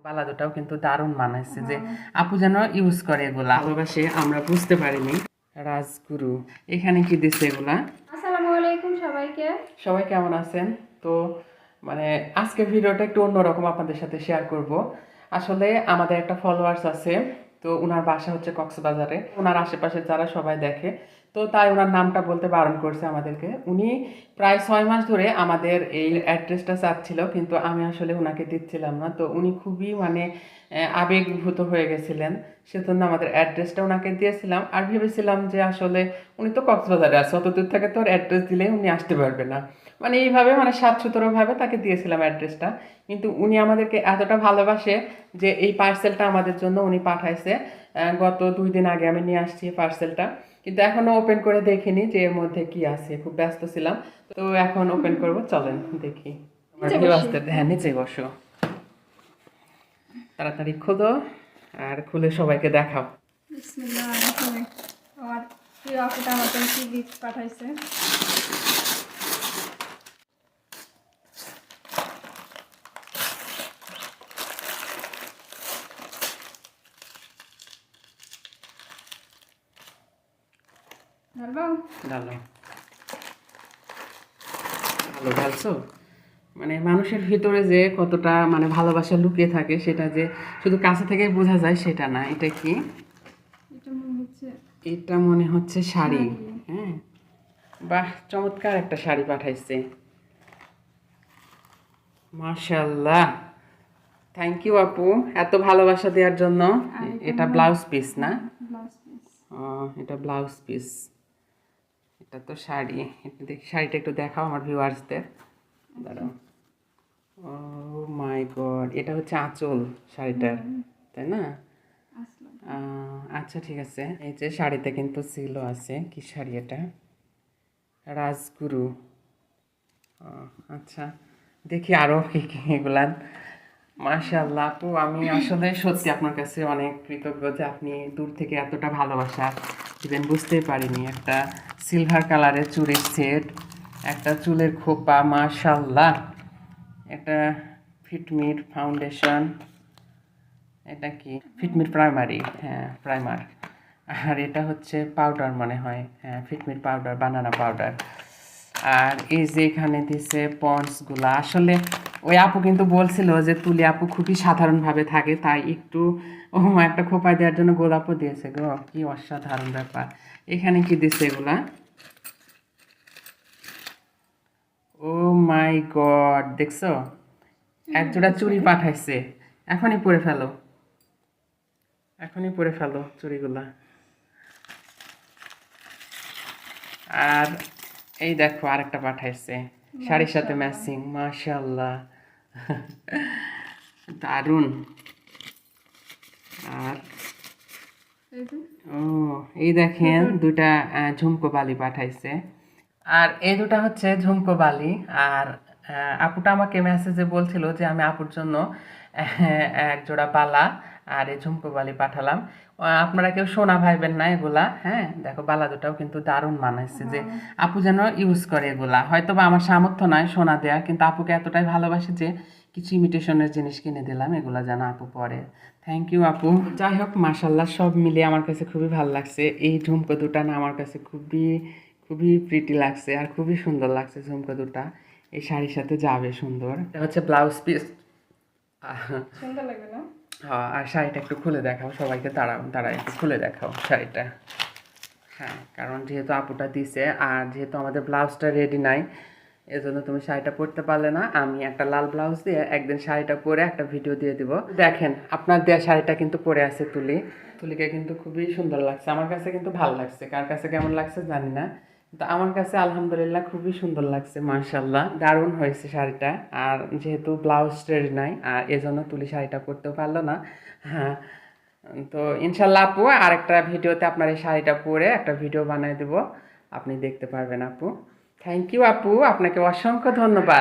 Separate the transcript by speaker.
Speaker 1: বালা দুটাও কিন্তু দারুণ মানাইছে যে আপু যেন ইউজ করে এগুলা ভালোবাসে আমরা বুঝতে পারিনি। রাজগুরু এখানে কি দিছে এগুলা।
Speaker 2: আসসালামু আলাইকুম সবাইকে।
Speaker 1: সবাই কেমন আছেন? তো মানে আজকের ভিডিওটা একটু অন্যরকম আপনাদের সাথে শেয়ার করব। আসলে আমাদের একটা ফলোয়ার্স আছে, তো ওনার বাসা হচ্ছে কক্সবাজারে। ওনার আশেপাশে যারা সবাই দেখে, তো তাই ওনার নামটা বলতে বারণ করছে আমাদেরকে। উনি প্রায় 6 মাস ধরে আমাদের এই অ্যাড্রেসটা চাচ্ছিল, কিন্তু আমি আসলে ওনাকে দিচ্ছিলাম না। তো উনি খুবই মানে আবেগভূত হয়ে গেছিলেন, সেজন্য আমাদের অ্যাড্রেসটা ওনাকে দিয়েছিলাম। আর ভেবেছিলাম যে আসলে উনি তো কক্সবাজারে আছে, অত দূর থেকে তো আর অ্যাড্রেস দিলে উনি আসতে পারবে না, মানে এইভাবে মানে সাতসুতরোভাবে তাকে দিয়েছিলাম অ্যাড্রেসটা। কিন্তু উনি আমাদেরকে এতটা ভালোবাসে যে এই পার্সেলটা আমাদের জন্য উনি পাঠাইছে। গত 2 দিন আগে আমি নিয়ে আসছি পার্সেলটা, কিন্তু এখনো ওপেন করে দেখিনি যে এর মধ্যে কি আছে, খুব ব্যস্ত ছিলাম। তো এখন ওপেন করব, চলেন দেখি। হ্যাঁ, নিচে বসো, তাড়াতাড়ি খোলো আর খুলে সবাইকে দেখাও।
Speaker 2: বিসমিল্লাহ। আমার প্রিয় আপুটা আমাকে কি গিফট পাঠাইছে।
Speaker 1: ভালো ঢালছো। মানে মানুষের ভিতরে যে কতটা মানে ভালোবাসা লুকিয়ে থাকে সেটা যে শুধু কাছে থেকে বোঝা যায় সেটা না। এটা কি? এটা মনে হচ্ছে শাড়ি। হ্যাঁ, বাহ, চমৎকার একটা শাড়ি পাঠাইছে, মাশাআল্লাহ। থ্যাংক ইউ আপু এত ভালোবাসা দেওয়ার জন্য। এটা ব্লাউজ পিস না? এটা ব্লাউজ পিস, এটা তো শাড়ি। এটা দেখি, শাড়িটা একটু দেখাও আমার ভিউয়ার্সদের। দাঁড়াও। ও মাই গড, এটা হচ্ছে আঁচল শাড়িটার, তাই না? আচ্ছা ঠিক আছে। এই যে শাড়িতে কিন্তু সিলও আছে। কি শাড়ি এটা? রাজগুরু। আচ্ছা, দেখি আরও কি কি এগুলান। মাশাআল্লাহ আপু, আমি আসলে সত্যি আপনার কাছে অনেক কৃতজ্ঞ যে আপনি দূর থেকে এতটা ভালোবাসা দিবেন, বুঝতেই পারিনি। একটা সিলভার কালারের চুড়ির সেট, একটা চুলের খোপা, মাশাআল্লাহ। একটা ফিটমির ফাউন্ডেশন, এটা কি? ফিটমির প্রাইমারি, হ্যাঁ প্রাইমার। আর এটা হচ্ছে পাউডার মনে হয়, হ্যাঁ ফিটমির পাউডার, বানানা পাউডার। আর এই যে এখানে দিছে পন্ডসগুলা। আসলে ওই আপু কিন্তু বলছিল যে তুলি আপু খুবই সাধারণভাবে থাকে, তাই একটু একটা খোপায় দেওয়ার জন্য গোলাপও দিয়েছে গো। কি অসাধারণ ব্যাপার। এখানে কি দিছে এগুলা? ও মাই গড, দেখছো? একজোড়া চুড়ি পাঠাইছে। এখনই পরে ফেলো, এখনই পরে ফেলো চুড়িগুলা। আর এই দেখো আরেকটা পাঠাইছে শাড়ির সাথে ম্যাচিং, মাশাআল্লাহ দারুণ। আর ও এই দেখেন দুটা ঝুমকো বালি পাঠাইছে। আর এই দুটা হচ্ছে ঝুমকো বালি। আর আপুটা আমাকে মেসেজে বলছিল যে আমি আপুর জন্য এক জোড়া বালা আর এই ঝুমকো বালি পাঠালাম। আপনারা কেউ সোনা ভাইবেন না এগুলা। হ্যাঁ দেখো, বালা দুটাও কিন্তু দারুণ মানাইছে যে আপু যেন ইউজ করে এগুলা। হয়তো বা আমার সামর্থ্য নয় সোনা দেয়া, কিন্তু আপুকে এতটাই ভালোবাসি যে কিছু ইমিটেশনের জিনিস কিনে দিলাম, এগুলা যেন আপু পরে। থ্যাংক ইউ আপু। যাই হোক, মাশাল্লাহ সব মিলিয়ে আমার কাছে খুবই ভালো লাগছে। এই ঝুমকো দুটা না আমার কাছে খুবই খুবই প্রিটি লাগছে আর খুবই সুন্দর লাগছে ঝুমকো দুটা। এই শাড়ির সাথে যাবে সুন্দর। এটা হচ্ছে ব্লাউজ পিস,
Speaker 2: সুন্দর লাগবে না?
Speaker 1: হ্যাঁ। আর শাড়িটা একটু খুলে দেখাও সবাইকে, দাঁড়াও একটু খুলে দেখাও শাড়িটা। হ্যাঁ, কারণ যেহেতু আপুটা দিছে আর যেহেতু আমাদের ব্লাউজটা রেডি নাই, এজন্য তুমি শাড়িটা পরতে পারলে না। আমি একটা লাল ব্লাউজ দিয়ে একদিন শাড়িটা পরে একটা ভিডিও দিয়ে দিব। দেখেন আপনার দেয়া শাড়িটা কিন্তু পরে আছে তুলিকে কিন্তু খুবই সুন্দর লাগছে। আমার কাছে কিন্তু ভালো লাগছে, কার কাছে কেমন লাগছে জানি না, তো আমার কাছে আলহামদুলিল্লাহ খুবই সুন্দর লাগছে, মাশাআল্লাহ দারুণ হয়েছে শাড়িটা। আর যেহেতু ব্লাউজ রেডি নাই আর এজন্য তুলি শাড়িটা পরতেও পারলো না। হ্যাঁ, তো ইনশাল্লাহ আপু আরেকটা ভিডিওতে আপনার এই শাড়িটা পরে একটা ভিডিও বানিয়ে দেবো, আপনি দেখতে পারবেন আপু। থ্যাংক ইউ আপু, আপনাকে অসংখ্য ধন্যবাদ।